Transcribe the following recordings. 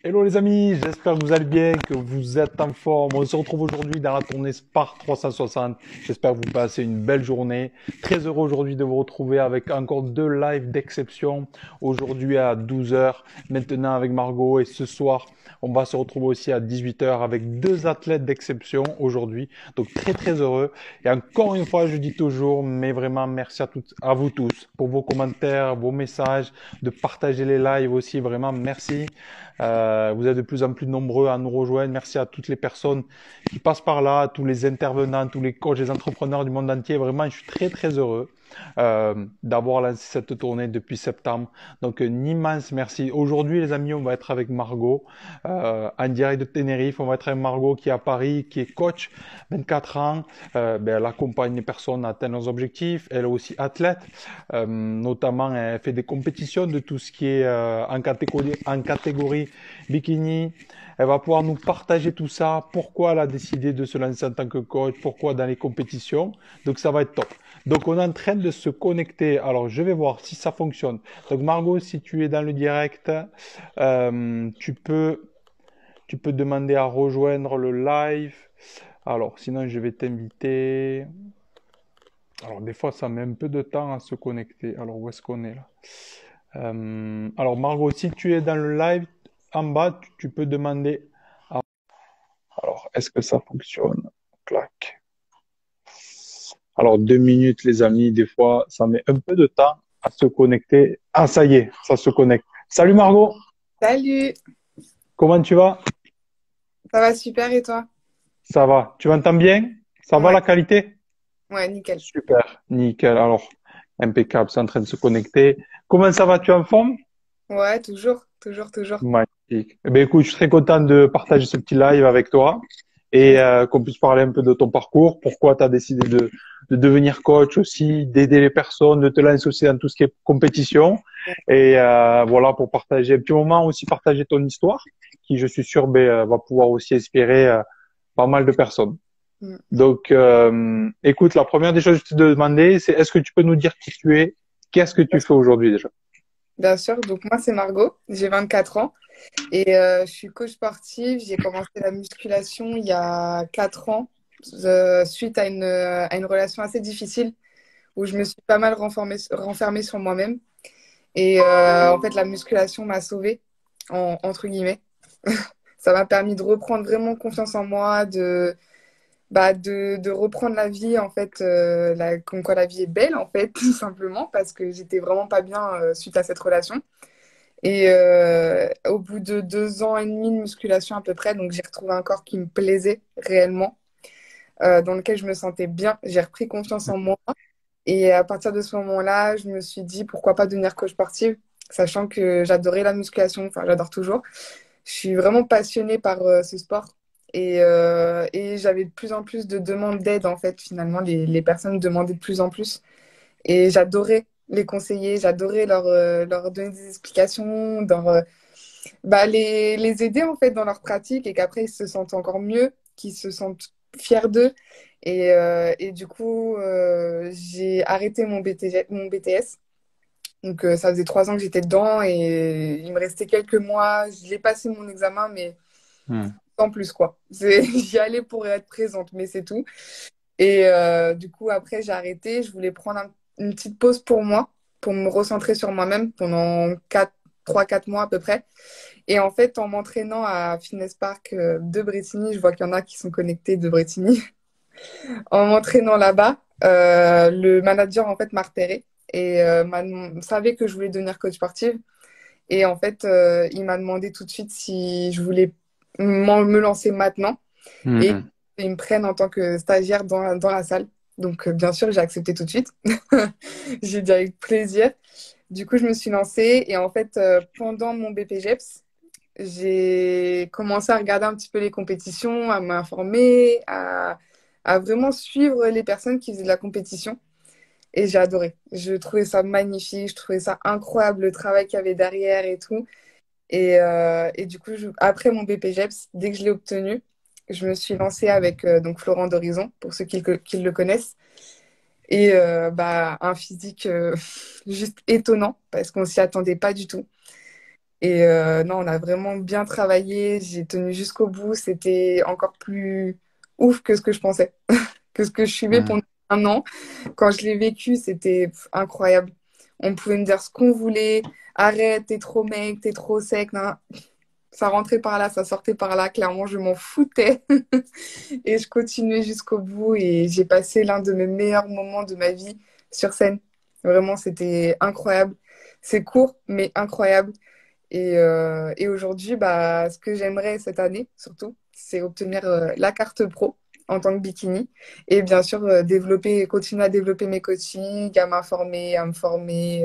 Hello les amis, j'espère que vous allez bien, que vous êtes en forme. On se retrouve aujourd'hui dans la tournée Spar 360. J'espère que vous passez une belle journée. Très heureux aujourd'hui de vous retrouver avec encore deux lives d'exception. Aujourd'hui à 12 heures, maintenant avec Margot et ce soir, on va se retrouver aussi à 18 heures avec deux athlètes d'exception aujourd'hui. Donc très très heureux. Et encore une fois, je dis toujours, mais vraiment merci à vous tous pour vos commentaires, vos messages, de partager les lives aussi. Vraiment merci. Vous êtes de plus en plus nombreux à nous rejoindre. Merci à toutes les personnes qui passent par là, à tous les intervenants, tous les coachs, les entrepreneurs du monde entier. Vraiment, je suis très très heureux d'avoir lancé cette tournée depuis septembre. Donc un immense merci. Aujourd'hui, les amis, on va être avec Margot en direct de Tenerife. On va être avec Margot qui est à Paris, qui est coach, 24 ans. Elle accompagne les personnes à atteindre leurs objectifs. Elle est aussi athlète. Notamment, elle fait des compétitions de tout ce qui est en catégorie bikini. Elle va pouvoir nous partager tout ça, pourquoi elle a décidé de se lancer en tant que coach, pourquoi dans les compétitions. Donc ça va être top. Donc on est en train de se connecter. Alors je vais voir si ça fonctionne. Donc Margot, si tu es dans le direct, tu peux demander à rejoindre le live. Alors sinon je vais t'inviter. Alors des fois ça met un peu de temps à se connecter. Alors où est-ce qu'on est là? Alors Margot, si tu es dans le live, en bas, tu peux demander. Alors, est-ce que ça fonctionne? Clac. Alors, 2 minutes, les amis, des fois, ça met un peu de temps à se connecter. Ah, ça y est, ça se connecte. Salut Margot, Salut, comment tu vas? ça va super et toi? Ça va. Tu m'entends bien? Ça va Ouais, la qualité? ouais, nickel. Super, nickel. Alors, impeccable, c'est en train de se connecter. Comment ça va? Tu es en forme? Ouais, toujours, toujours, toujours. Magnifique. Eh bien, écoute, je suis très content de partager ce petit live avec toi et Merci. qu'on puisse parler un peu de ton parcours, pourquoi tu as décidé de devenir coach aussi, d'aider les personnes, de te lancer aussi dans tout ce qui est compétition. Et voilà, pour partager un petit moment aussi, partager ton histoire, qui, je suis sûr, va pouvoir aussi inspirer pas mal de personnes. Mm. Donc, écoute, la première des choses que je te demandais, c'est est-ce que tu peux nous dire qui tu es? Qu'est-ce que tu fais aujourd'hui déjà? Bien sûr, donc moi c'est Margot, j'ai 24 ans et je suis coach sportive. J'ai commencé la musculation il y a 4 ans suite à une relation assez difficile où je me suis pas mal renfermée sur moi-même. Et en fait, la musculation m'a sauvée, entre guillemets. Ça m'a permis de reprendre vraiment confiance en moi, de reprendre la vie, en fait, comme quoi la vie est belle, en fait, tout simplement, parce que j'étais vraiment pas bien suite à cette relation. Et au bout de 2 ans et demi de musculation à peu près, donc j'ai retrouvé un corps qui me plaisait réellement, dans lequel je me sentais bien. J'ai repris confiance en moi. Et à partir de ce moment-là, je me suis dit pourquoi pas devenir coach sportive, sachant que j'adorais la musculation, enfin j'adore toujours. Je suis vraiment passionnée par ce sport et j'avais de plus en plus de demandes d'aide en fait. Finalement, les personnes demandaient de plus en plus et j'adorais les conseiller, j'adorais leur donner des explications, les aider en fait dans leur pratique et qu'après ils se sentent encore mieux, qu'ils se sentent fiers d'eux. Et du coup, j'ai arrêté mon BTS. Donc, ça faisait 3 ans que j'étais dedans et il me restait quelques mois. J'ai passé mon examen, mais Hmm. sans plus, quoi. J'y allais pour être présente, mais c'est tout. Et du coup, après, j'ai arrêté. Je voulais prendre une petite pause pour moi, pour me recentrer sur moi-même pendant 3-4 mois à peu près. Et en fait, en m'entraînant à Fitness Park de Bretigny, je vois qu'il y en a qui sont connectés de Bretigny. En m'entraînant là-bas, le manager en fait m'a repéré et savait que je voulais devenir coach sportive. Et en fait, il m'a demandé tout de suite si je voulais me lancer maintenant. Et Hmm. ils me prennent en tant que stagiaire dans la salle. Donc, bien sûr, j'ai accepté tout de suite. J'ai dit avec plaisir. Du coup, je me suis lancée. Et en fait, pendant mon BPGEPS, j'ai commencé à regarder un petit peu les compétitions, à m'informer, à vraiment suivre les personnes qui faisaient de la compétition. Et j'ai adoré. Je trouvais ça magnifique, je trouvais ça incroyable, le travail qu'il y avait derrière et tout. Et du coup, après mon BPGEPS, dès que je l'ai obtenu, je me suis lancée avec donc Florent d'Horizon, pour ceux qui le connaissent. Et un physique juste étonnant, parce qu'on s'y attendait pas du tout. Et non, on a vraiment bien travaillé. J'ai tenu jusqu'au bout. C'était encore plus ouf que ce que je pensais, que ce que je suivais Hmm. pendant un an. Quand je l'ai vécu, c'était incroyable. On pouvait me dire ce qu'on voulait. Arrête, t'es trop mec, t'es trop sec. Non. Ça rentrait par là, ça sortait par là. Clairement, je m'en foutais. Et je continuais jusqu'au bout. Et j'ai passé l'un de mes meilleurs moments de ma vie sur scène. Vraiment, c'était incroyable. C'est court, mais incroyable. Et aujourd'hui, bah, ce que j'aimerais cette année, surtout, c'est obtenir la carte pro en tant que bikini. Et bien sûr, continuer à développer mes coachings, à me former,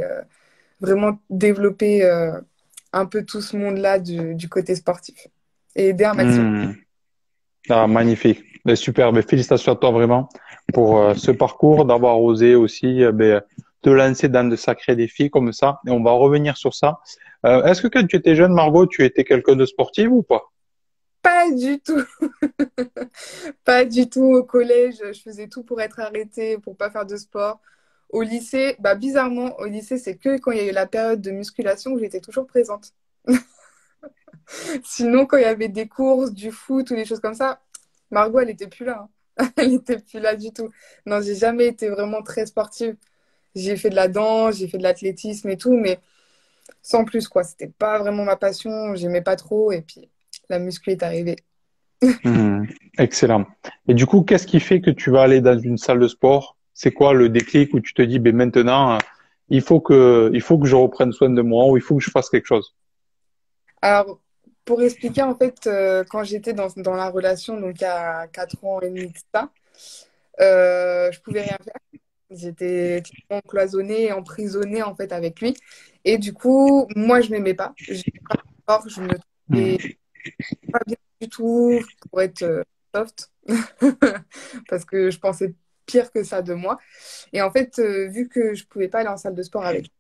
vraiment développer un peu tout ce monde-là du côté sportif et aider un maximum. Hmm. Ah, magnifique. Ben, super. Ben, félicitations à toi vraiment pour ce parcours, d'avoir osé aussi te lancer dans de sacrés défis comme ça. Et on va revenir sur ça. Est-ce que quand tu étais jeune, Margot, tu étais quelqu'un de sportif ou pas? Pas du tout, pas du tout au collège. Je faisais tout pour être arrêtée, pour pas faire de sport. Au lycée, bah bizarrement, au lycée, c'est que quand il y a eu la période de musculation où j'étais toujours présente. Sinon, quand il y avait des courses, du foot ou des choses comme ça, Margot, elle était plus là, hein. Elle était plus là du tout. Non, j'ai jamais été vraiment très sportive. J'ai fait de la danse, j'ai fait de l'athlétisme et tout, mais sans plus, quoi. C'était pas vraiment ma passion, j'aimais pas trop. Et puis, la muscu est arrivée. Hmm. Excellent. Et du coup, qu'est-ce qui fait que tu vas aller dans une salle de sport? C'est quoi le déclic où tu te dis, ben maintenant, il faut que je reprenne soin de moi ou il faut que je fasse quelque chose? Alors, pour expliquer, en fait, quand j'étais dans la relation, donc à 4 ans et demi de ça, je pouvais rien faire. J'étais totalement cloisonnée, emprisonnée, en fait, avec lui. Et du coup, moi, je m'aimais pas. J'aimais pas mon corps, je me trouvais Hmm. pas bien du tout pour être soft. Parce que je pensais pire que ça de moi. Et en fait, vu que je pouvais pas aller en salle de sport avec lui,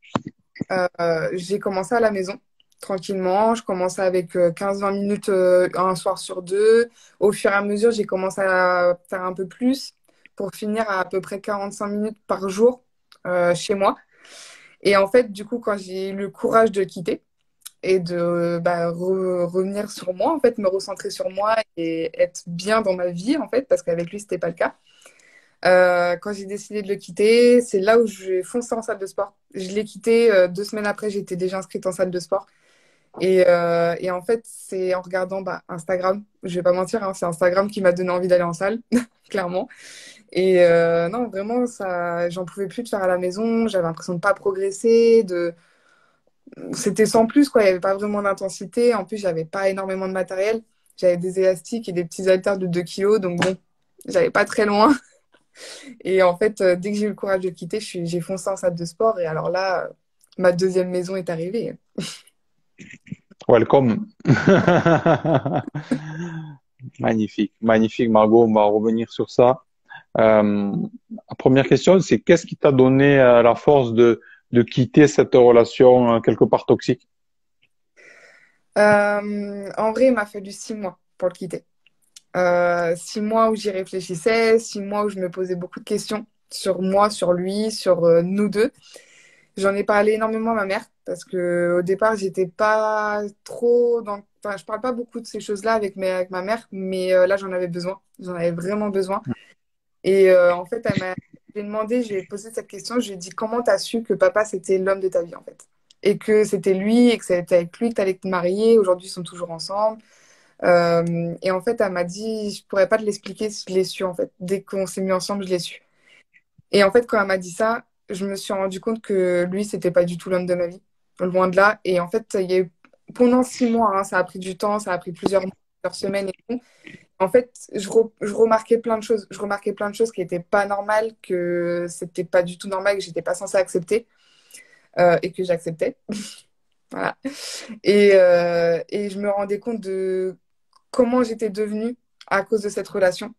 j'ai commencé à la maison, tranquillement. Je commençais avec 15-20 minutes un soir sur deux. Au fur et à mesure, j'ai commencé à faire un peu plus pour finir à peu près 45 minutes par jour chez moi. Et en fait, du coup, quand j'ai eu le courage de quitter et de revenir sur moi, en fait, me recentrer sur moi et être bien dans ma vie, en fait, parce qu'avec lui, c'était pas le cas. Quand j'ai décidé de le quitter, c'est là où j'ai foncé en salle de sport. Je l'ai quitté 2 semaines après, j'étais déjà inscrite en salle de sport. Et en fait, c'est en regardant Instagram, je vais pas mentir, hein, c'est Instagram qui m'a donné envie d'aller en salle, clairement. Et non, vraiment, ça, j'en pouvais plus de faire à la maison, j'avais l'impression de pas progresser, c'était sans plus, quoi, il n'y avait pas vraiment d'intensité. En plus, j'avais pas énormément de matériel. J'avais des élastiques et des petits haltères de 2 kilos, donc bon, j'allais pas très loin. Et en fait, dès que j'ai eu le courage de quitter, j'ai foncé en salle de sport. Et alors là, ma deuxième maison est arrivée. Welcome. Magnifique, magnifique, Margot. On va revenir sur ça. La première question, c'est qu'est-ce qui t'a donné la force de quitter cette relation quelque part toxique? En vrai, il m'a fallu 6 mois pour le quitter. 6 mois où j'y réfléchissais, 6 mois où je me posais beaucoup de questions sur moi, sur lui, sur nous deux. J'en ai parlé énormément à ma mère parce que au départ, j'étais pas trop dans. Enfin, je parle pas beaucoup de ces choses-là avec ma mère, mais là, j'en avais besoin. J'en avais vraiment besoin. Et en fait, j'ai demandé, j'ai posé cette question, je lui ai dit comment t'as su que papa c'était l'homme de ta vie en fait? Et que c'était lui, et que c'était avec lui que t'allais te marier, aujourd'hui ils sont toujours ensemble. Et en fait, elle m'a dit, je pourrais pas te l'expliquer, je l'ai su en fait. Dès qu'on s'est mis ensemble, je l'ai su. Et en fait, quand elle m'a dit ça, je me suis rendu compte que lui, c'était pas du tout l'homme de ma vie. Loin de là. Et en fait, il y a eu, pendant 6 mois, hein, ça a pris du temps, ça a pris plusieurs mois, plusieurs semaines et tout. En fait, je remarquais plein de choses. Je remarquais plein de choses qui n'étaient pas normales, que c'était pas du tout normal, que j'étais pas censée accepter et que j'acceptais. Voilà. Et je me rendais compte de comment j'étais devenue à cause de cette relation.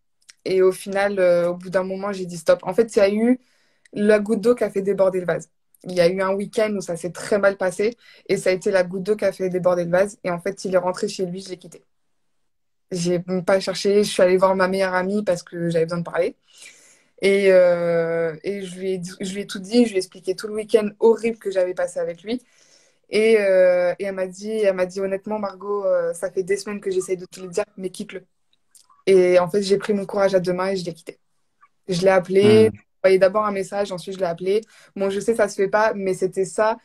Et au final, au bout d'un moment, j'ai dit stop. En fait, il y a eu la goutte d'eau qui a fait déborder le vase. Il y a eu un week-end où ça s'est très mal passé et ça a été la goutte d'eau qui a fait déborder le vase. Et en fait, il est rentré chez lui, je l'ai quitté. J'ai même pas cherché, je suis allée voir ma meilleure amie parce que j'avais besoin de parler. Et je lui ai tout dit, je lui ai expliqué tout le week-end horrible que j'avais passé avec lui. Et elle m'a dit honnêtement, Margot, ça fait des semaines que j'essaye de te le dire, mais quitte-le. Et en fait, j'ai pris mon courage à deux mains et je l'ai quitté. Je l'ai appelé, Hmm. j'ai envoyé d'abord un message, ensuite je l'ai appelé. Bon, je sais, ça se fait pas, mais c'était ça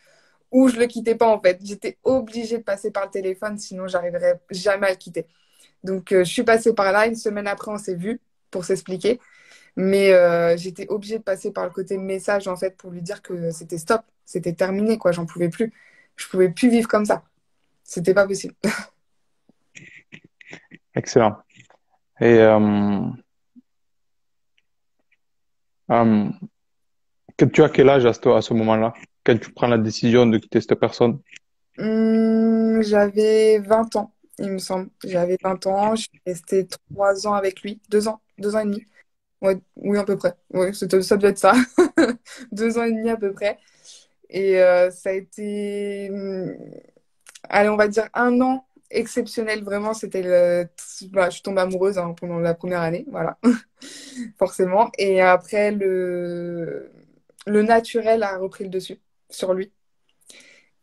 où je le quittais pas en fait. J'étais obligée de passer par le téléphone, sinon j'arriverais jamais à le quitter. Donc, je suis passée par là. Une semaine après, on s'est vu pour s'expliquer. Mais j'étais obligée de passer par le côté message en fait pour lui dire que c'était stop, c'était terminé quoi, j'en pouvais plus. Je pouvais plus vivre comme ça. C'était pas possible. Excellent. Et euh, que tu as quel âge à ce moment-là, quand tu prends la décision de quitter cette personne? J'avais 20 ans, il me semble. J'avais 20 ans, je suis restée 3 ans avec lui, 2 ans, 2 ans et demi. Ouais, oui, à peu près. Oui, ça devait être ça. 2 ans et demi à peu près. Et ça a été, allez, on va dire 1 an exceptionnel. Vraiment, voilà, je suis tombée amoureuse hein, pendant la première année, voilà, forcément. Et après, le naturel a repris le dessus sur lui.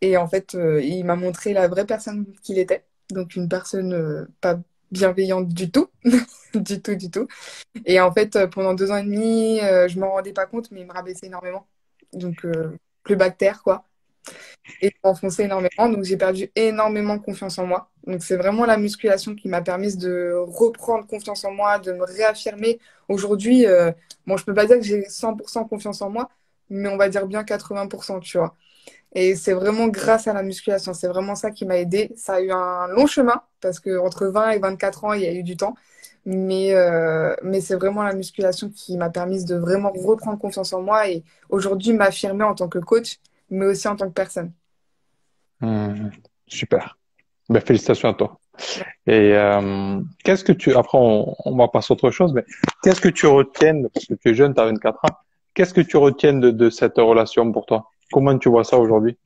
Et en fait, il m'a montré la vraie personne qu'il était. Donc, une personne pas bienveillante du tout, du tout, du tout. Et en fait, pendant 2 ans et demi, je m'en rendais pas compte, mais il me rabaissait énormément. Donc, plus bactère, quoi. Et il m'enfonçait énormément. Donc, j'ai perdu énormément confiance en moi. Donc, c'est vraiment la musculation qui m'a permis de reprendre confiance en moi, de me réaffirmer. Aujourd'hui, bon, je peux pas dire que j'ai 100% confiance en moi, mais on va dire bien 80%, tu vois. Et c'est vraiment grâce à la musculation. C'est vraiment ça qui m'a aidée. Ça a eu un long chemin parce que entre 20 et 24 ans, il y a eu du temps. Mais c'est vraiment la musculation qui m'a permis de vraiment reprendre confiance en moi et aujourd'hui m'affirmer en tant que coach, mais aussi en tant que personne. Hmm. Super. Ben, félicitations à toi. Et qu'est-ce que tu, après on va passer à autre chose, mais qu'est-ce que tu retiens, parce que tu es jeune, tu as 24 ans, qu'est-ce que tu retiens de cette relation pour toi? Comment tu vois ça aujourd'hui?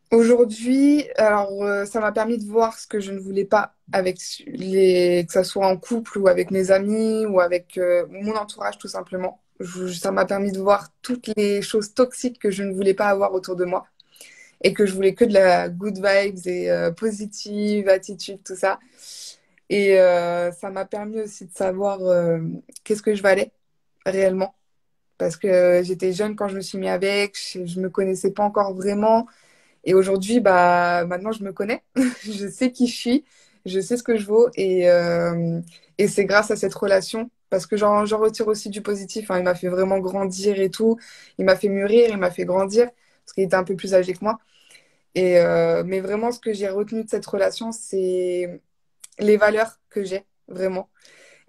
Aujourd'hui, alors ça m'a permis de voir ce que je ne voulais pas avec que ça soit en couple ou avec mes amis ou avec mon entourage tout simplement. Ça m'a permis de voir toutes les choses toxiques que je ne voulais pas avoir autour de moi et que je voulais que de la good vibes et positive attitude, tout ça. Et ça m'a permis aussi de savoir qu'est-ce que je valais réellement. Parce que j'étais jeune quand je me suis mis avec, je me connaissais pas encore vraiment. Et aujourd'hui, bah, maintenant, je me connais. Je sais qui je suis, je sais ce que je vaux. Et c'est grâce à cette relation, parce que j'en retire aussi du positif. Hein. Il m'a fait vraiment grandir et tout. Il m'a fait mûrir, il m'a fait grandir, parce qu'il était un peu plus âgé que moi. Mais vraiment, ce que j'ai retenu de cette relation, c'est les valeurs que j'ai, vraiment.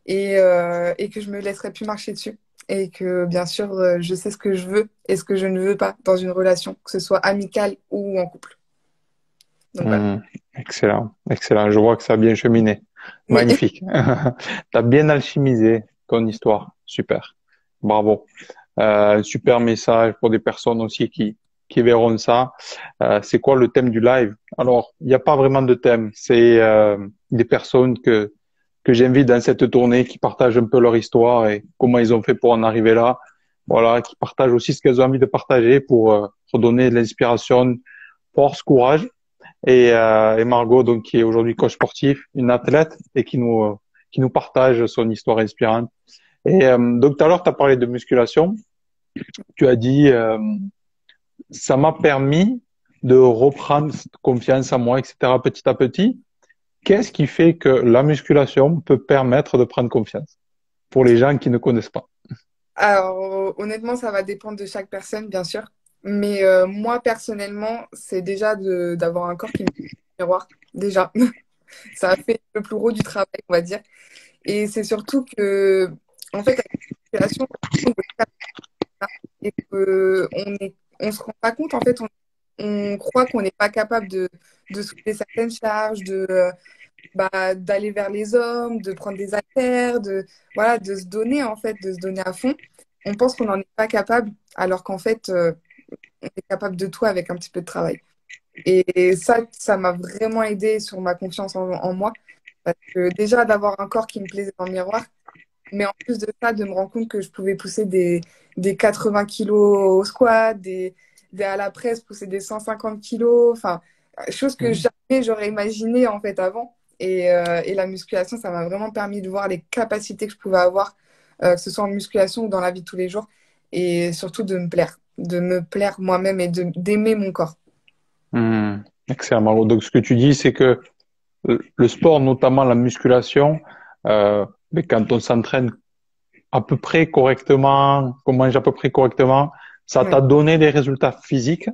Et que je me laisserai plus marcher dessus. Et que, bien sûr, je sais ce que je veux et ce que je ne veux pas dans une relation, que ce soit amicale ou en couple. Donc voilà. Hmm. Excellent, excellent. Je vois que ça a bien cheminé. Oui. Magnifique. Tu as bien alchimisé ton histoire. Super. Bravo. Super message pour des personnes aussi qui verront ça. C'est quoi le thème du live? Alors, il n'y a pas vraiment de thème. C'est des personnes que j'invite dans cette tournée qui partagent un peu leur histoire et comment ils ont fait pour en arriver là. Voilà, qui partagent aussi ce qu'elles ont envie de partager pour redonner de l'inspiration, force, courage. Et Margot, donc, qui est aujourd'hui coach sportif, une athlète et qui nous partage son histoire inspirante. Et donc, tout à l'heure, tu as parlé de musculation. Tu as dit, ça m'a permis de reprendre confiance en moi, etc., petit à petit. Qu'est-ce qui fait que la musculation peut permettre de prendre confiance pour les gens qui ne connaissent pas? Alors, honnêtement, ça va dépendre de chaque personne, bien sûr. Mais moi, personnellement, c'est déjà d'avoir un corps qui me miroir. Déjà, ça a fait le plus gros du travail, on va dire. Et c'est surtout que, en fait, avec la musculation, on est capable et on se rend pas compte, en fait, on croit qu'on n'est pas capable de soulever certaines charges, d'aller vers les hommes, de prendre des haltères, voilà, de se donner, en fait, de se donner à fond. On pense qu'on n'en est pas capable, alors qu'en fait, on est capable de tout avec un petit peu de travail. Et ça m'a vraiment aidé sur ma confiance en moi. Parce que déjà, d'avoir un corps qui me plaisait dans le miroir, mais en plus de ça, de me rendre compte que je pouvais pousser des 80 kilos au squat, à la presse, pousser des 150 kilos, enfin, chose que Mhm. jamais j'aurais imaginé en fait avant. Et la musculation, ça m'a vraiment permis de voir les capacités que je pouvais avoir, que ce soit en musculation ou dans la vie de tous les jours, et surtout de me plaire moi-même et d'aimer mon corps. Mhm. Excellent, Margot. Donc, ce que tu dis, c'est que le sport, notamment la musculation, mais quand on s'entraîne à peu près correctement, qu'on mange à peu près correctement, ça Ouais, t'a donné des résultats physiques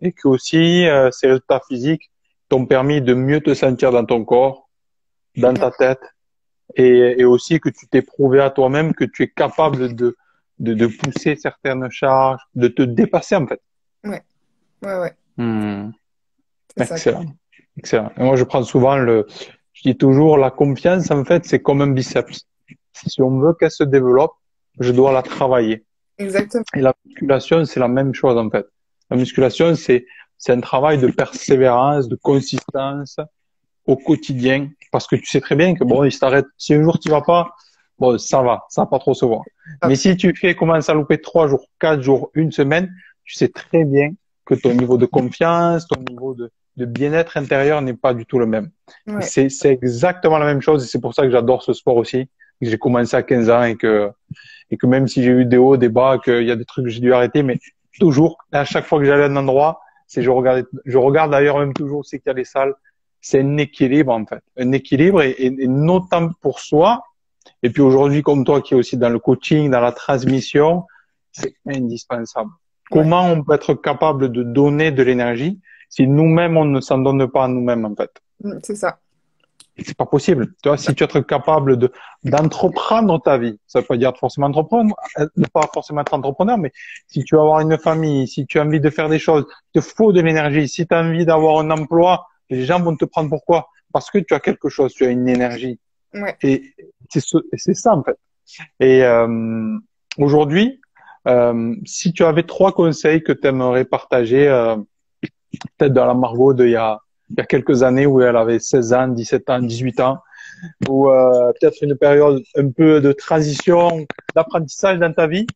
et que aussi ces résultats physiques t'ont permis de mieux te sentir dans ton corps, dans ouais, ta tête et aussi que tu t'es prouvé à toi-même que tu es capable de pousser certaines charges, de te dépasser en fait. ouais, ouais, ouais, Hmm. c'est ça. Excellent, excellent. Et moi, je prends souvent je dis toujours, la confiance, en fait, c'est comme un biceps. Si on veut qu'elle se développe, je dois la travailler. Exactement. Et la musculation, c'est la même chose, en fait. La musculation, c'est un travail de persévérance, de consistance au quotidien. Parce que tu sais très bien que, bon, il s'arrête. Si un jour tu vas pas, bon, ça va pas trop se voir. Ah, Mais si tu fais, commence à louper 3 jours, 4 jours, une semaine, tu sais très bien que ton niveau de confiance, ton niveau de bien-être intérieur n'est pas du tout le même. Et ouais, c'est exactement la même chose et c'est pour ça que j'adore ce sport aussi. Que j'ai commencé à 15 ans et que même si j'ai eu des hauts, des bas, qu'il y a des trucs que j'ai dû arrêter, mais toujours, à chaque fois que j'allais à un endroit, je regarde d'ailleurs même toujours c'est qu'il y a les salles, c'est un équilibre en fait, un équilibre et notamment pour soi. Et puis aujourd'hui, comme toi qui es aussi dans le coaching, dans la transmission, c'est indispensable. ouais. Comment on peut être capable de donner de l'énergie si nous-mêmes on ne s'en donne pas à nous-mêmes en fait? C'est ça. C'est pas possible. Tu vois, si tu es capable d'entreprendre ta vie, ça veut pas dire forcément entreprendre, pas forcément être entrepreneur, mais si tu veux avoir une famille, si tu as envie de faire des choses, il te faut de l'énergie. Si tu as envie d'avoir un emploi, les gens vont te prendre pourquoi? Parce que tu as quelque chose, tu as une énergie. Ouais. Et c'est ça en fait. Et aujourd'hui, si tu avais 3 conseils que tu aimerais partager, peut-être dans la Margot il y a quelques années où elle avait 16 ans, 17 ans, 18 ans, ou peut-être une période un peu de transition, d'apprentissage dans ta vie,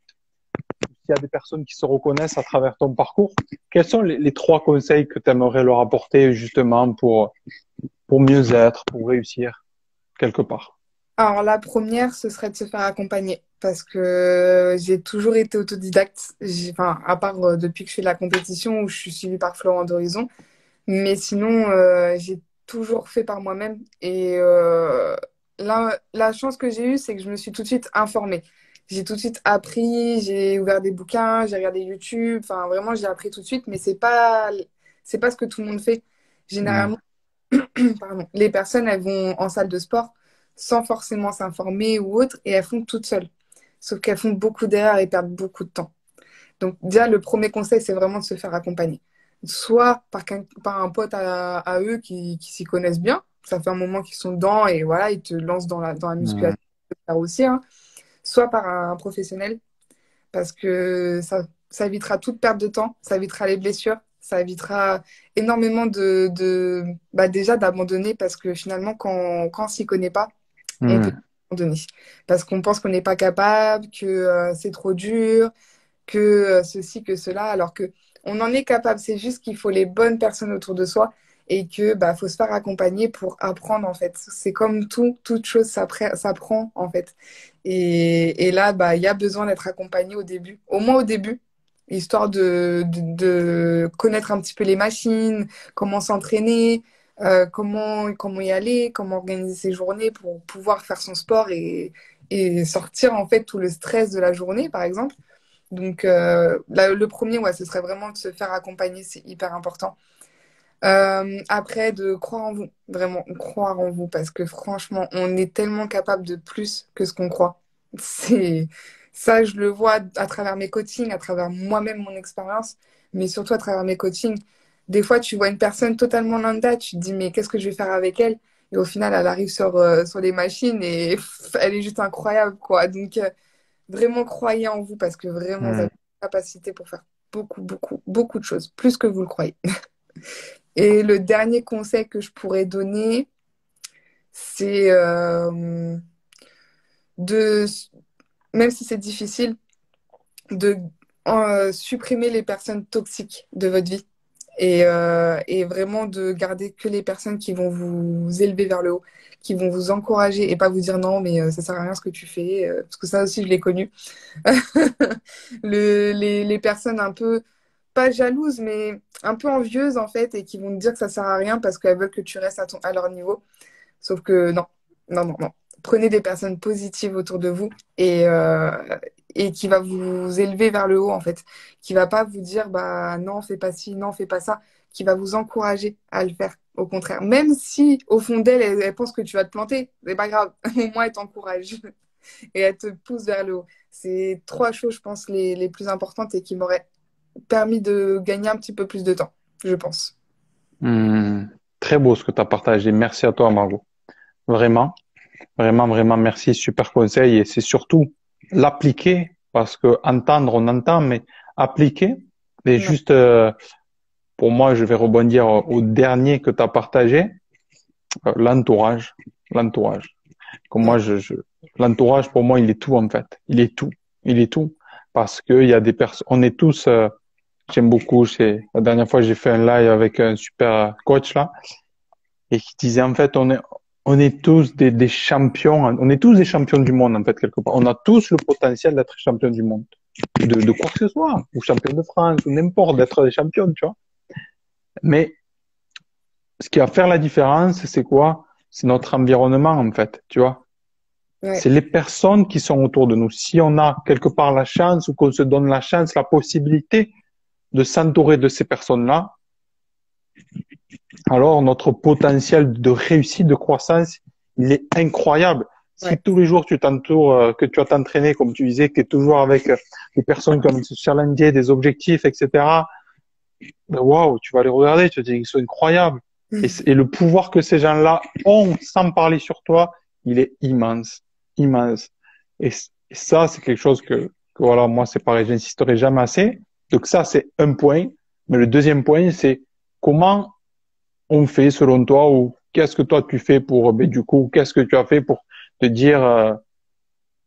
s'il y a des personnes qui se reconnaissent à travers ton parcours, quels sont les 3 conseils que tu aimerais leur apporter justement pour mieux être, pour réussir quelque part? Alors, la première, ce serait de se faire accompagner parce que j'ai toujours été autodidacte. Enfin, à part depuis que je fais de la compétition où je suis suivie par Florent d'Horizon. Mais sinon, j'ai toujours fait par moi-même. Et la chance que j'ai eue, c'est que je me suis tout de suite informée. J'ai tout de suite appris, j'ai ouvert des bouquins, j'ai regardé YouTube. Enfin, vraiment, j'ai appris tout de suite. Mais c'est pas ce que tout le monde fait. Hmm. Généralement, pardon, les personnes, elles vont en salle de sport sans forcément s'informer ou autre, et elles font toutes seules. Sauf qu'elles font beaucoup d'erreurs et perdent beaucoup de temps. Donc déjà, le premier conseil, c'est vraiment de se faire accompagner. Soit par un pote à eux qui s'y connaissent bien, ça fait un moment qu'ils sont dedans et voilà, ils te lancent dans la Hmm. musculation, faire aussi, hein. Soit par un professionnel, parce que ça évitera toute perte de temps, ça évitera les blessures, ça évitera énormément bah déjà d'abandonner, parce que finalement, quand on s'y connaît pas, on peut Hmm. abandonner. Parce qu'on pense qu'on n'est pas capable, que c'est trop dur, que ceci, que cela, alors que on en est capable. C'est juste qu'il faut les bonnes personnes autour de soi et que bah faut se faire accompagner pour apprendre en fait. C'est comme toute chose, ça prend en fait. Et là, bah il y a besoin d'être accompagné au début, au moins au début, histoire de connaître un petit peu les machines, comment s'entraîner. Comment y aller, comment organiser ses journées pour pouvoir faire son sport et sortir en fait tout le stress de la journée, par exemple. Donc, le premier, ouais, ce serait vraiment de se faire accompagner, c'est hyper important. Après, de croire en vous, vraiment croire en vous, parce que franchement, on est tellement capable de plus que ce qu'on croit. C'est ça, je le vois à travers mes coachings, à travers moi-même mon expérience, mais surtout à travers mes coachings. Des fois, tu vois une personne totalement lambda, tu te dis, mais qu'est-ce que je vais faire avec elle? Et au final, elle arrive sur les machines et elle est juste incroyable, quoi. Donc, vraiment, croyez en vous parce que vraiment, vous Hmm. avez la capacité pour faire beaucoup, beaucoup, beaucoup de choses, plus que vous le croyez. Et le dernier conseil que je pourrais donner, c'est de, même si c'est difficile, de supprimer les personnes toxiques de votre vie et vraiment de garder que les personnes qui vont vous élever vers le haut, qui vont vous encourager et pas vous dire non, mais ça sert à rien ce que tu fais, parce que ça aussi, je l'ai connu. Les personnes un peu, pas jalouses, mais un peu envieuses en fait, et qui vont te dire que ça sert à rien parce qu'elles veulent que tu restes à leur niveau. Sauf que non, non, non, non. Prenez des personnes positives autour de vous et qui va vous élever vers le haut, en fait. Qui va pas vous dire, bah non, fais pas ci, non, fais pas ça. Qui va vous encourager à le faire, au contraire. Même si, au fond d'elle, elle pense que tu vas te planter, c'est pas grave. Au moins, elle t'encourage et elle te pousse vers le haut. C'est trois choses, je pense, les plus importantes et qui m'auraient permis de gagner un petit peu plus de temps, je pense. Hmm. Très beau ce que tu as partagé. Merci à toi, Margot. Vraiment, vraiment, vraiment, merci. Super conseil. Et c'est surtout l'appliquer, parce que entendre, on entend, mais appliquer. Et Ouais, juste, pour moi, je vais rebondir au dernier que tu as partagé, l'entourage. L'entourage. Comme ouais, moi, l'entourage, pour moi, il est tout, en fait. Il est tout. Il est tout. Parce que il y a des personnes, on est tous, j'aime beaucoup, la dernière fois, j'ai fait un live avec un super coach, là, et qui disait, en fait, on est tous des champions, on est tous des champions du monde, en fait, quelque part. On a tous le potentiel d'être champion du monde. De quoi que ce soit. Ou champion de France, ou n'importe, d'être des champions, tu vois. Mais, ce qui va faire la différence, c'est quoi? C'est notre environnement, en fait, tu vois. ouais. C'est les personnes qui sont autour de nous. Si on a quelque part la chance ou qu'on se donne la chance, la possibilité de s'entourer de ces personnes-là, alors notre potentiel de réussite, de croissance, il est incroyable. Si Ouais. tous les jours tu t'entoures, que tu vas t'entraîner, comme tu disais, que tu es toujours avec des personnes qui ont se challenger, des objectifs, etc., ben, waouh, tu vas les regarder, tu te dis qu'ils sont incroyables. Et le pouvoir que ces gens-là ont sans parler sur toi, il est immense, immense. Et ça, c'est quelque chose que voilà, moi, c'est pareil, j'insisterai jamais assez. Donc ça, c'est un point. Mais le deuxième point, c'est comment on fait selon toi, ou qu'est-ce que toi tu fais pour, ben, du coup, qu'est-ce que tu as fait pour te dire,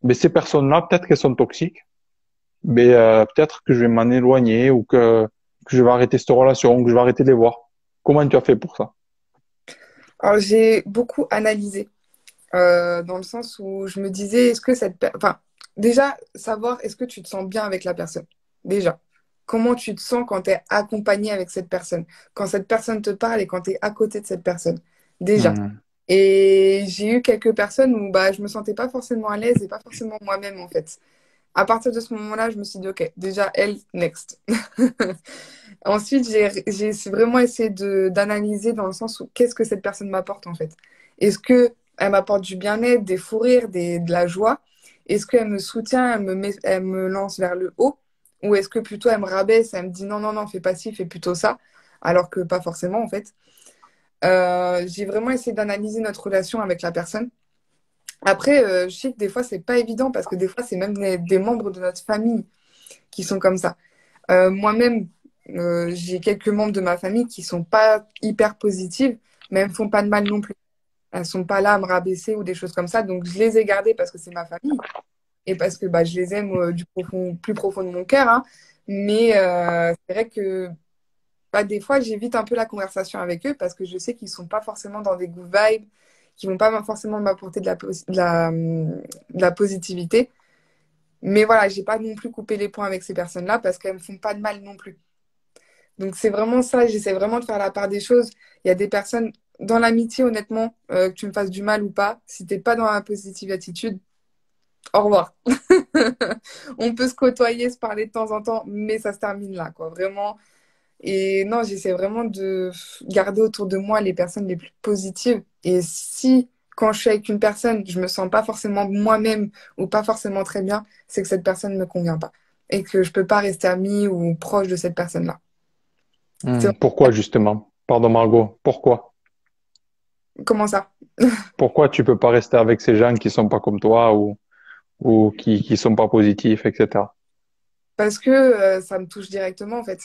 ben, ces personnes-là, peut-être qu'elles sont toxiques, mais peut-être que je vais m'en éloigner, ou que je vais arrêter cette relation, que je vais arrêter de les voir. Comment tu as fait pour ça? Alors, j'ai beaucoup analysé, dans le sens où je me disais, est-ce que enfin, déjà, savoir est-ce que tu te sens bien avec la personne. Déjà. Comment tu te sens quand tu es accompagné avec cette personne, quand cette personne te parle et quand tu es à côté de cette personne. Déjà. Hmm. Et j'ai eu quelques personnes où bah, je me sentais pas forcément à l'aise et pas forcément moi-même, en fait. À partir de ce moment-là, je me suis dit, OK, déjà, elle, next. Ensuite, j'ai vraiment essayé d'analyser dans le sens où qu'est-ce que cette personne m'apporte en fait. Est-ce que elle m'apporte du bien-être, des fous rires, de la joie? Est-ce qu'elle me soutient, elle me lance vers le haut? Ou est-ce que plutôt elle me rabaisse, elle me dit non, non, non, fais pas ci, fais plutôt ça, alors que pas forcément en fait. J'ai vraiment essayé d'analyser notre relation avec la personne. Après, je sais que des fois, c'est pas évident parce que des fois, c'est même des membres de notre famille qui sont comme ça. Moi-même, j'ai quelques membres de ma famille qui sont pas hyper positives, mais elles me font pas de mal non plus. Elles sont pas là à me rabaisser ou des choses comme ça. Donc, je les ai gardées parce que c'est ma famille et parce que bah, je les aime plus profond de mon cœur, hein. Mais c'est vrai que bah, des fois, j'évite un peu la conversation avec eux parce que je sais qu'ils sont pas forcément dans des good vibes, qu'ils vont pas forcément m'apporter de la positivité. Mais voilà, j'ai pas non plus coupé les points avec ces personnes-là parce qu'elles me font pas de mal non plus. Donc c'est vraiment ça, j'essaie vraiment de faire la part des choses. Il y a des personnes dans l'amitié, honnêtement, que tu me fasses du mal ou pas, si t'es pas dans la positive attitude, au revoir. On peut se côtoyer, se parler de temps en temps, mais ça se termine là, quoi, vraiment. Et non, j'essaie vraiment de garder autour de moi les personnes les plus positives. Et si, quand je suis avec une personne, je me sens pas forcément moi-même ou pas forcément très bien, c'est que cette personne ne me convient pas. Et que je peux pas rester amie ou proche de cette personne-là. C'est Pourquoi justement? Pardon Margot, pourquoi? Comment ça? Pourquoi tu peux pas rester avec ces gens qui sont pas comme toi, ou qui sont pas positifs, etc. Parce que ça me touche directement, en fait.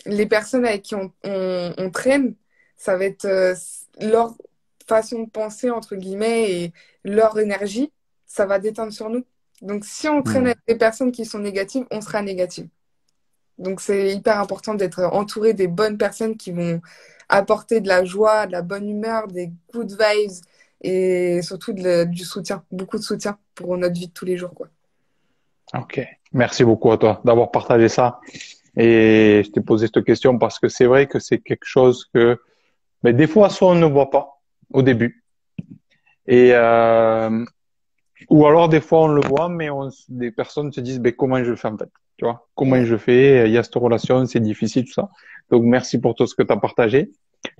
Les personnes avec qui on traîne, ça va être leur façon de penser, entre guillemets, et leur énergie, ça va déteindre sur nous. Donc, si on traîne Hmm. avec des personnes qui sont négatives, on sera négatif. Donc, c'est hyper important d'être entouré des bonnes personnes qui vont apporter de la joie, de la bonne humeur, des good vibes et surtout du soutien, beaucoup de soutien pour notre vie de tous les jours, quoi. Ok. Merci beaucoup à toi d'avoir partagé ça. Et je t'ai posé cette question parce que c'est vrai que c'est quelque chose que, mais des fois, soit on ne voit pas au début. Et, ou alors des fois on le voit, mais des personnes se disent, ben, comment je fais en fait? Tu vois, comment Ouais. je fais? Il y a cette relation, c'est difficile, tout ça. Donc merci pour tout ce que tu as partagé.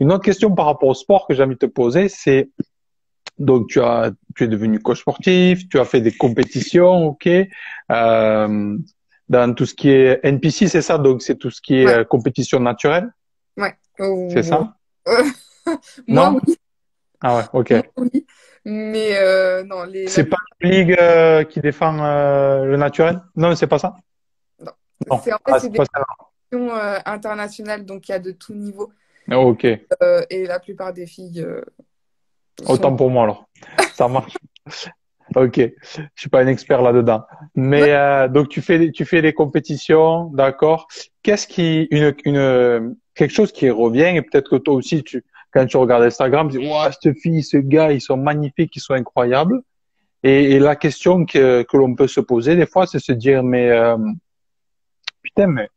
Une autre question par rapport au sport que j'ai envie de te poser, c'est donc tu es devenu coach sportif, tu as fait des compétitions, ok, dans tout ce qui est NPC, c'est ça, donc c'est tout ce qui est Ouais, compétition naturelle, ouais. c'est Oh. ça? Moi, Non? oui. Ah ouais, ok. Moi, oui. Mais non, C'est pas une ligue qui défend le naturel? Non, c'est pas ça? non. Non, En fait, ah, c'est c'est des pas ça. compétitions internationales, donc il y a de tout niveau. Ok, Et la plupart des filles sont. autant pour moi alors. Ça marche. Ok, je suis pas un expert là-dedans. Ouais. Mais donc tu fais les compétitions, d'accord. Qu'est-ce qui quelque chose qui revient et peut-être que toi aussi quand tu regardes Instagram, tu dis waouh, cette fille, ce gars, ils sont magnifiques, ils sont incroyables. Et la question que l'on peut se poser des fois, c'est se dire mais putain, mais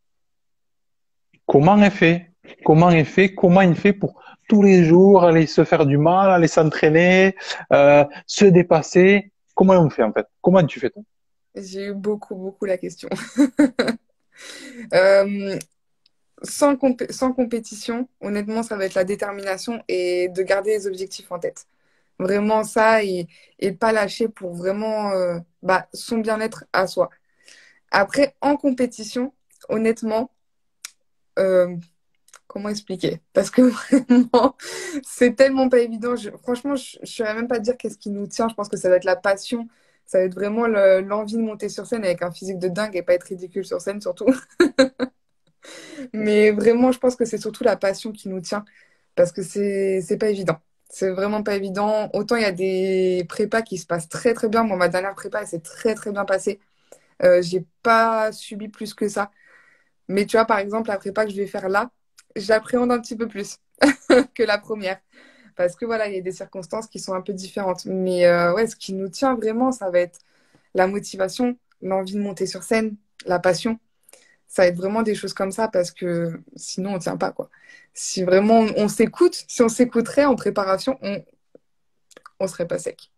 comment elle fait? Comment elle fait? Comment il fait pour tous les jours aller se faire du mal, aller s'entraîner, se dépasser? Comment on fait en fait? Comment tu fais toi? J'ai eu beaucoup, beaucoup la question. Euh, sans compétition, honnêtement, ça va être la détermination et de garder les objectifs en tête. Vraiment ça et pas lâcher pour vraiment son bien-être à soi. Après, en compétition, honnêtement, euh, comment expliquer? Parce que vraiment, c'est tellement pas évident. Franchement, je ne saurais même pas dire qu'est-ce qui nous tient. Je pense que ça va être la passion. Ça va être vraiment l'envie de monter sur scène avec un physique de dingue et pas être ridicule sur scène surtout. Mais vraiment, je pense que c'est surtout la passion qui nous tient parce que c'est pas évident. C'est vraiment pas évident. Autant il y a des prépas qui se passent très très bien. Moi, ma dernière prépa, elle s'est très très bien passée. J'ai pas subi plus que ça. Mais tu vois, par exemple, la prépa que je vais faire là, j'appréhende un petit peu plus que la première. Parce que voilà, il y a des circonstances qui sont un peu différentes. Mais ouais, ce qui nous tient vraiment, ça va être la motivation, l'envie de monter sur scène, la passion. Ça va être vraiment des choses comme ça parce que sinon, on tient pas, quoi. Si vraiment on s'écoute, si on s'écouterait en préparation, on serait pas sec.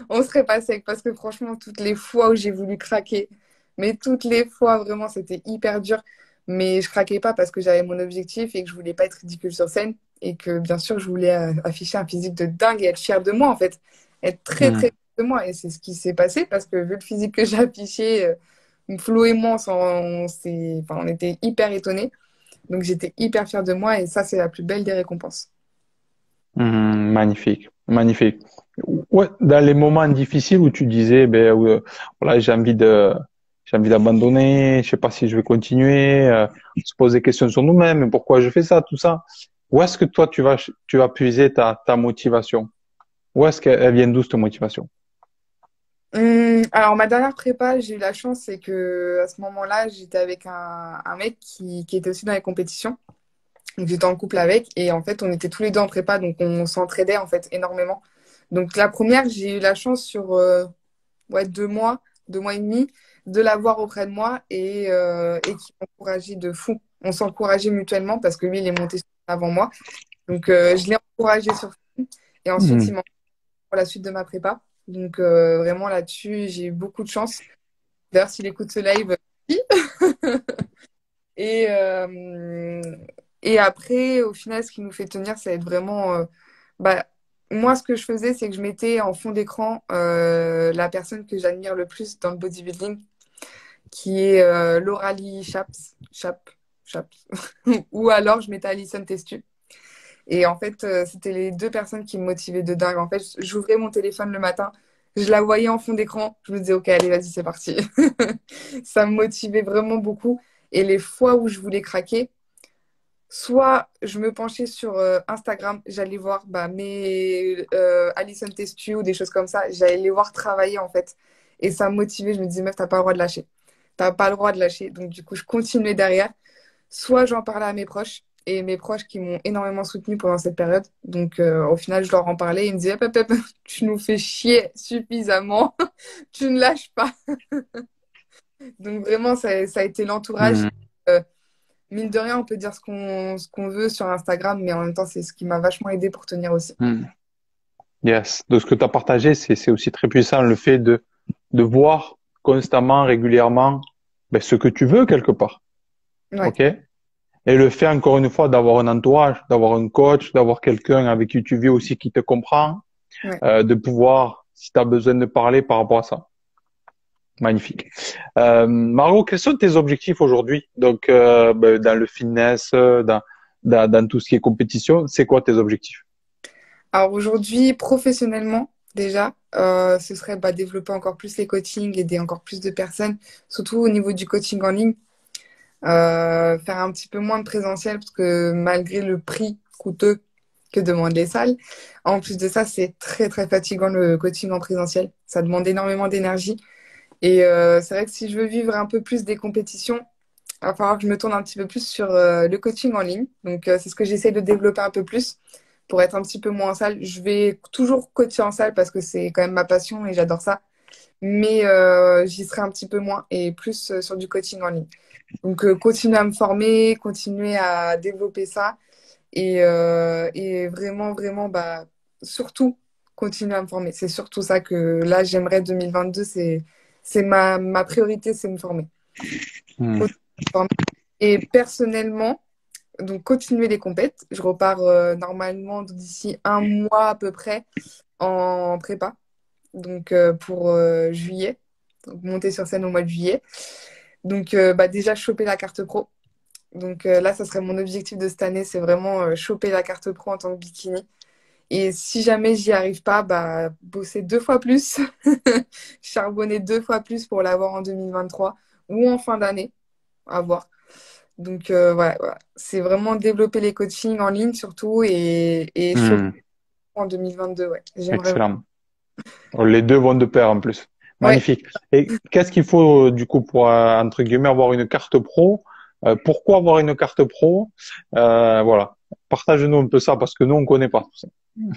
On serait pas sec parce que franchement, toutes les fois où j'ai voulu craquer, mais toutes les fois, vraiment, c'était hyper dur. Mais je craquais pas parce que j'avais mon objectif et que je voulais pas être ridicule sur scène et que bien sûr, je voulais afficher un physique de dingue et être fière de moi, en fait. Être très, très Hmm. fière de moi. Et c'est ce qui s'est passé parce que vu le physique que j'ai affiché, Flo et moi, on était hyper étonnés. Donc j'étais hyper fière de moi et ça, c'est la plus belle des récompenses. Magnifique, magnifique. Ouais, dans les moments difficiles où tu disais, ben voilà, j'ai envie d'abandonner, je sais pas si je vais continuer, se poser des questions sur nous-mêmes, pourquoi je fais ça, tout ça. Où est-ce que toi tu vas puiser ta motivation? Où est-ce qu'elle vient d'où cette motivation? Alors ma dernière prépa, j'ai eu la chance, c'est que à ce moment-là, j'étais avec un mec qui était aussi dans les compétitions. Donc j'étais en couple avec et en fait, on était tous les deux en prépa, donc on s'entraidait en fait énormément. Donc la première, j'ai eu la chance sur ouais, 2 mois et demi, de l'avoir auprès de moi et qui m'encourageait de fou. On s'encourageait mutuellement parce que lui, il est monté sur scène avant moi. Donc je l'ai encouragé sur scène et ensuite, il Hmm. m'a encouragé pour la suite de ma prépa. Donc vraiment là-dessus, j'ai eu beaucoup de chance. D'ailleurs, s'il écoute ce live, oui. Et, euh, et après, au final, ce qui nous fait tenir, ça va être vraiment. Bah, moi, ce que je faisais, c'est que je mettais en fond d'écran la personne que j'admire le plus dans le bodybuilding, qui est Lauralie Chaps. Ou alors, je mettais Alison Testu. Et en fait, c'était les deux personnes qui me motivaient de dingue. En fait, j'ouvrais mon téléphone le matin, je la voyais en fond d'écran, je me disais, OK, allez, vas-y, c'est parti. Ça me motivait vraiment beaucoup. Et les fois où je voulais craquer, soit je me penchais sur Instagram, j'allais voir mes Alison Testu ou des choses comme ça, j'allais les voir travailler en fait. Et ça me motivait, je me disais, meuf, t'as pas le droit de lâcher. T'as pas le droit de lâcher. Donc, du coup, je continuais derrière. Soit j'en parlais à mes proches, et mes proches qui m'ont énormément soutenue pendant cette période. Donc, au final, je leur en parlais. Ils me disaient, hop, hop, hop, tu nous fais chier suffisamment. Tu ne lâches pas. Donc, vraiment, ça a été l'entourage. Hmm. Euh, Mine de rien, on peut dire ce qu'on veut sur Instagram, mais en même temps, c'est ce qui m'a vachement aidé pour tenir aussi. Hmm. Yes. De ce que tu as partagé, c'est aussi très puissant le fait de voir constamment, régulièrement, ben, ce que tu veux quelque part. Ouais, OK? Et le fait, encore une fois, d'avoir un entourage, d'avoir un coach, d'avoir quelqu'un avec qui tu vis aussi qui te comprend, ouais. de pouvoir, si tu as besoin de parler par rapport à ça. Magnifique. Margot, quels sont tes objectifs aujourd'hui? Donc, ben, dans le fitness, dans tout ce qui est compétition, c'est quoi tes objectifs? Alors aujourd'hui, professionnellement, déjà, ce serait bah, développer encore plus les coachings, aider encore plus de personnes, surtout au niveau du coaching en ligne. Faire un petit peu moins de présentiel parce que malgré le prix coûteux que demandent les salles, en plus de ça, c'est très très fatigant le coaching en présentiel. Ça demande énormément d'énergie. Et c'est vrai que si je veux vivre un peu plus des compétitions, il va falloir que je me tourne un petit peu plus sur le coaching en ligne. Donc c'est ce que j'essaie de développer un peu plus pour être un petit peu moins en salle. Je vais toujours coacher en salle parce que c'est quand même ma passion et j'adore ça. Mais j'y serai un petit peu moins et plus sur du coaching en ligne. Donc, continuer à me former, continuer à développer ça et vraiment, vraiment, bah, surtout, continuer à me former. C'est surtout ça que là, j'aimerais 2022, c'est ma priorité, c'est me former. Hmm. Continuer à me former. Et personnellement, donc, continuer les compètes. Je repars normalement d'ici un mois à peu près en prépa, donc pour juillet, donc monter sur scène au mois de juillet. Donc, bah, déjà, choper la carte pro. Donc là, ça serait mon objectif de cette année, c'est vraiment choper la carte pro en tant que bikini. Et si jamais j'y arrive pas, bah, bosser 2 fois plus, charbonner 2 fois plus pour l'avoir en 2023 ou en fin d'année, à voir. Donc voilà, voilà. C'est vraiment développer les coachings en ligne surtout et choper Hmm. en 2022, ouais. J'aimerais. Excellent. Les deux vont de pair en plus. Ouais. Magnifique. Et qu'est-ce qu'il faut du coup pour entre guillemets avoir une carte pro? Pourquoi avoir une carte pro? Voilà. Partage-nous un peu ça parce que nous on connaît pas tout ça.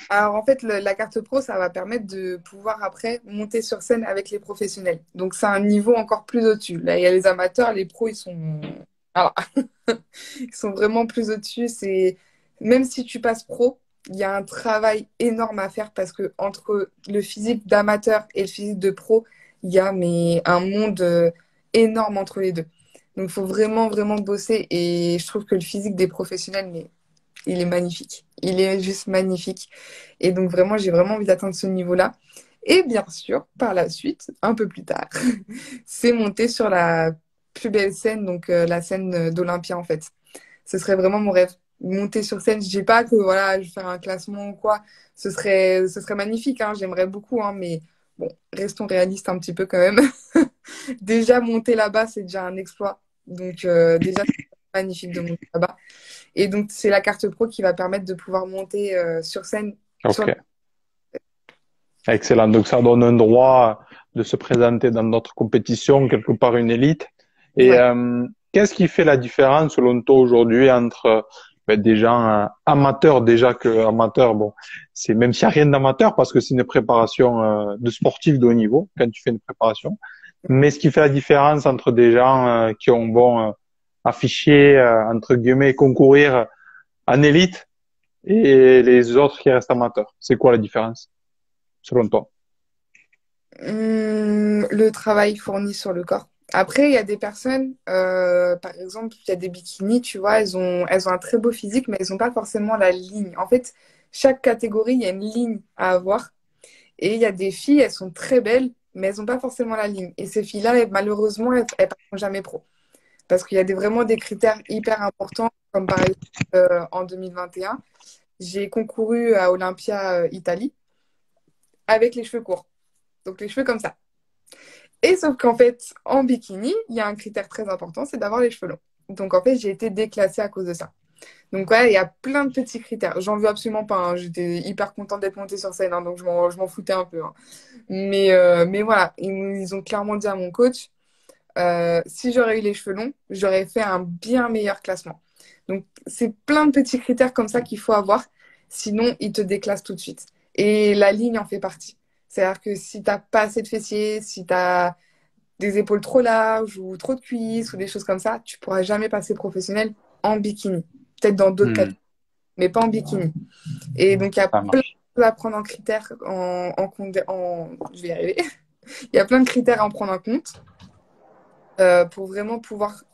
Alors en fait, la carte pro, ça va permettre de pouvoir après monter sur scène avec les professionnels. Donc c'est un niveau encore plus au-dessus. Là, il y a les amateurs, les pros, ils sont, alors, ils sont vraiment plus au-dessus. C'est même si tu passes pro, il y a un travail énorme à faire parce que entre le physique d'amateur et le physique de pro, il y a mais un monde énorme entre les deux. Donc il faut vraiment vraiment bosser et je trouve que le physique des professionnels, mais il est magnifique. Il est juste magnifique. Et donc vraiment, j'ai vraiment envie d'atteindre ce niveau-là. Et bien sûr, par la suite, un peu plus tard, c'est monter sur la plus belle scène, donc la scène d'Olympia en fait. Ce serait vraiment mon rêve. Monter sur scène, je dis pas que voilà, je vais faire un classement ou quoi. Ce serait magnifique, hein, j'aimerais beaucoup, hein, mais bon, restons réalistes un petit peu quand même. Déjà, monter là-bas, c'est déjà un exploit. Donc déjà, c'est magnifique de monter là-bas. Et donc, c'est la carte pro qui va permettre de pouvoir monter sur scène. Ok. Sur... Excellent. Donc ça donne un droit de se présenter dans notre compétition, quelque part une élite. Et Ouais. qu'est-ce qui fait la différence selon toi aujourd'hui entre ben, des gens amateurs déjà que amateurs, bon, c'est même s'il n'y a rien d'amateur parce que c'est une préparation de sportif de haut niveau quand tu fais une préparation. Mais ce qui fait la différence entre des gens qui ont bon afficher entre guillemets concourir en élite et les autres qui restent amateurs, c'est quoi la différence selon toi? Le travail fourni sur le corps. Après, il y a des personnes, par exemple, il y a des bikinis, tu vois, elles ont un très beau physique, mais elles n'ont pas forcément la ligne. En fait, chaque catégorie, il y a une ligne à avoir. Et il y a des filles, elles sont très belles, mais elles n'ont pas forcément la ligne. Et ces filles-là, malheureusement, elles passeront jamais pro. Parce qu'il y a vraiment des critères hyper importants, comme par exemple en 2021, j'ai concouru à Olympia Italie avec les cheveux courts. Donc les cheveux comme ça. Et sauf qu'en fait, en bikini, il y a un critère très important, c'est d'avoir les cheveux longs. Donc en fait, j'ai été déclassée à cause de ça. Donc ouais, il y a plein de petits critères. J'en veux absolument pas, hein. J'étais hyper contente d'être montée sur scène, hein, donc je m'en foutais un peu, hein. Mais voilà, ils ont clairement dit à mon coach, si j'aurais eu les cheveux longs, j'aurais fait un bien meilleur classement. Donc, c'est plein de petits critères comme ça qu'il faut avoir. Sinon, ils te déclassent tout de suite. Et la ligne en fait partie. C'est-à-dire que si t'as pas assez de fessiers, si tu as des épaules trop larges ou trop de cuisses ou des choses comme ça, tu pourras jamais passer professionnel en bikini. Peut-être dans d'autres catégories, mais pas en bikini. Et donc, il y a Ça plein de marche. choses à prendre en critères je vais y arriver. Il y a plein de critères à en prendre en compte pour vraiment pouvoir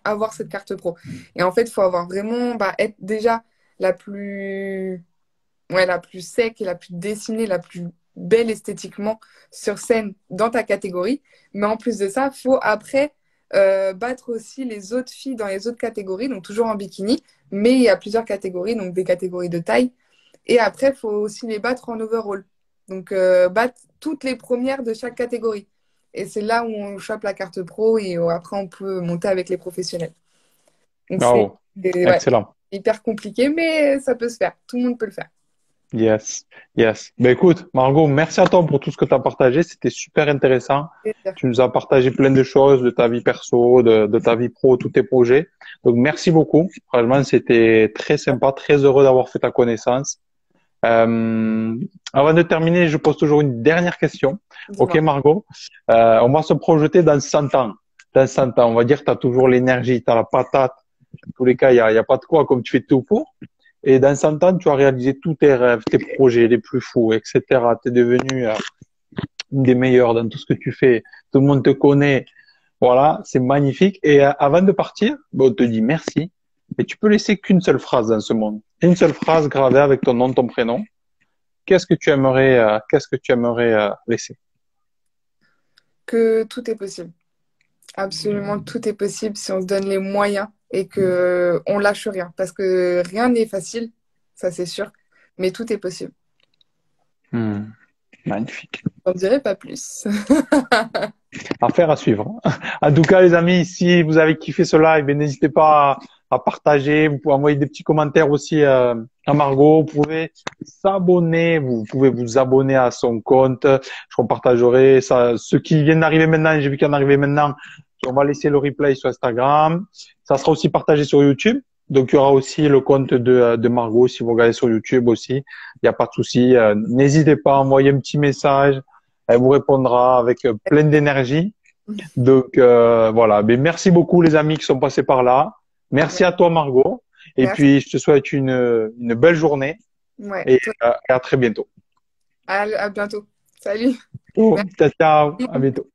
avoir cette carte pro. Et en fait, il faut avoir vraiment être déjà la plus, la plus sec et la plus dessinée, la plus belle esthétiquement sur scène dans ta catégorie. Mais en plus de ça, il faut après battre aussi les autres filles dans les autres catégories, donc toujours en bikini, mais il y a plusieurs catégories, donc des catégories de taille. Et après, il faut aussi les battre en overall. Donc, battre toutes les premières de chaque catégorie. Et c'est là où on chope la carte pro et après, on peut monter avec les professionnels. Donc, Bravo. ouais, Excellent. hyper compliqué, mais ça peut se faire. Tout le monde peut le faire. Yes, yes. Ben écoute, Margot, merci à toi pour tout ce que tu as partagé. C'était super intéressant. C'est sûr. Tu nous as partagé plein de choses de ta vie perso, de ta vie pro, tous tes projets. Donc merci beaucoup. Franchement, c'était très sympa, très heureux d'avoir fait ta connaissance. Avant de terminer, je pose toujours une dernière question. Ok, Dis-moi. Margot, on va se projeter dans 100 ans. Dans 100 ans, on va dire que tu as toujours l'énergie, tu as la patate. En tous les cas, il y a pas de quoi, comme tu fais tout pour. Et dans 100 ans, tu as réalisé tous tes rêves, tes projets les plus fous, etc. Tu es devenu une des meilleures dans tout ce que tu fais. Tout le monde te connaît. Voilà, c'est magnifique. Et avant de partir, on te dit merci. Et tu peux laisser qu'une seule phrase dans ce monde. Une seule phrase gravée avec ton nom, ton prénom. Qu'est-ce que tu aimerais laisser? Que tout est possible. Absolument, tout est possible si on se donne les moyens et que on lâche rien. Parce que rien n'est facile, ça c'est sûr, mais tout est possible. Hmm, magnifique. J'en dirais pas plus. Affaire à suivre. En tout cas, les amis, si vous avez kiffé ce live, ben, n'hésitez pas à partager. Vous pouvez envoyer des petits commentaires aussi à Margot. Vous pouvez s'abonner. Vous pouvez vous abonner à son compte. Je repartagerai ça. Ceux qui viennent d'arriver maintenant, j'ai vu qu'il y en arrivait maintenant. On va laisser le replay sur Instagram. Ça sera aussi partagé sur YouTube. Donc, il y aura aussi le compte de Margot si vous regardez sur YouTube aussi. Il n'y a pas de souci. N'hésitez pas à envoyer un petit message. Elle vous répondra avec plein d'énergie. Donc voilà. Mais merci beaucoup les amis qui sont passés par là. Merci à toi Margot. Et Merci. puis je te souhaite une belle journée Ouais. et à très bientôt. À bientôt. Salut. Oh, Merci. ciao, ciao. À bientôt.